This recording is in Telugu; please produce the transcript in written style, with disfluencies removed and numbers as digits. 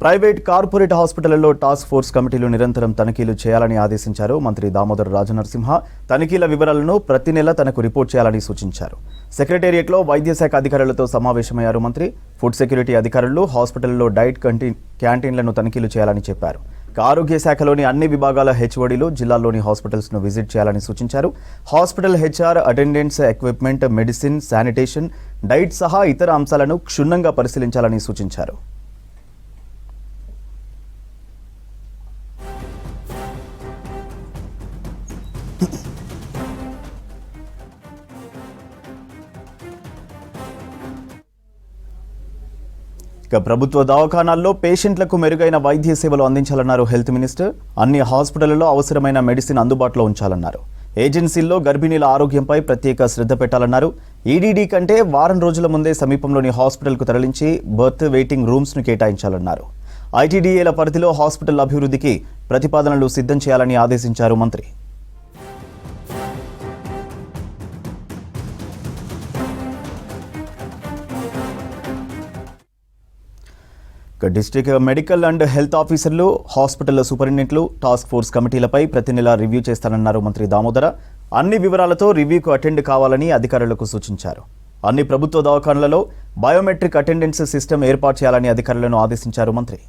ప్రైవేట్ కార్పొరేట్ హాస్పిటళ్లలో టాస్క్ ఫోర్స్ కమిటీలు నిరంతరం తనిఖీలు చేయాలని ఆదేశించారు మంత్రి దామోదర్ రాజనరసింహ. తనిఖీల వివరాలను ప్రతి నెల తనకు రిపోర్ట్ చేయాలని సూచించారు. సెక్రటేరియట్లో వైద్య శాఖ అధికారులతో సమావేశమయ్యారు మంత్రి. ఫుడ్ సెక్యూరిటీ అధికారులు హాస్పిటల్లో డైట్ క్యాంటీన్లను తనిఖీలు చేయాలని చెప్పారు. ఆరోగ్య శాఖలోని అన్ని విభాగాల హెచ్ఓడీలు జిల్లాల్లోని హాస్పిటల్స్ను విజిట్ చేయాలని సూచించారు. Hospital HR, attendance, equipment, medicine, sanitation, diet సహా ఇతర అంశాలను క్షుణ్ణంగా పరిశీలించాలని సూచించారు. ప్రభుత్వ దవాఖానాల్లో పేషెంట్లకు మెరుగైన వైద్య సేవలు అందించాలన్నారు హెల్త్ మినిస్టర్. అన్ని హాస్పిటళ్లలో అవసరమైన మెడిసిన్ అందుబాటులో ఉంచాలన్నారు. ఏజెన్సీల్లో గర్భిణీల ఆరోగ్యంపై ప్రత్యేక శ్రద్ధ పెట్టాలన్నారు. ఈడీడీ కంటే వారం రోజుల ముందే సమీపంలోని హాస్పిటల్కు తరలించి బర్త్ వెయిటింగ్ రూమ్స్ను కేటాయించాలన్నారు. ఐటీడీఏల పరిధిలో హాస్పిటల్ అభివృద్ధికి ప్రతిపాదనలు సిద్ధం చేయాలని ఆదేశించారు మంత్రి. డిస్ట్రిక్ట్ మెడికల్ అండ్ హెల్త్ ఆఫీసర్లు, హాస్పిటల్ సూపరింటెండెంట్లు టాస్క్ ఫోర్స్ కమిటీలపై ప్రతి నెల రివ్యూ చేస్తానన్నారు మంత్రి దామోదర. అన్ని వివరాలతో రివ్యూకు అటెండ్ కావాలని అధికారులకు సూచించారు. అన్ని ప్రభుత్వ దవాఖానాలలో బయోమెట్రిక్ అటెండెన్స్ సిస్టమ్ ఏర్పాటు చేయాలని అధికారులను ఆదేశించారు మంత్రి.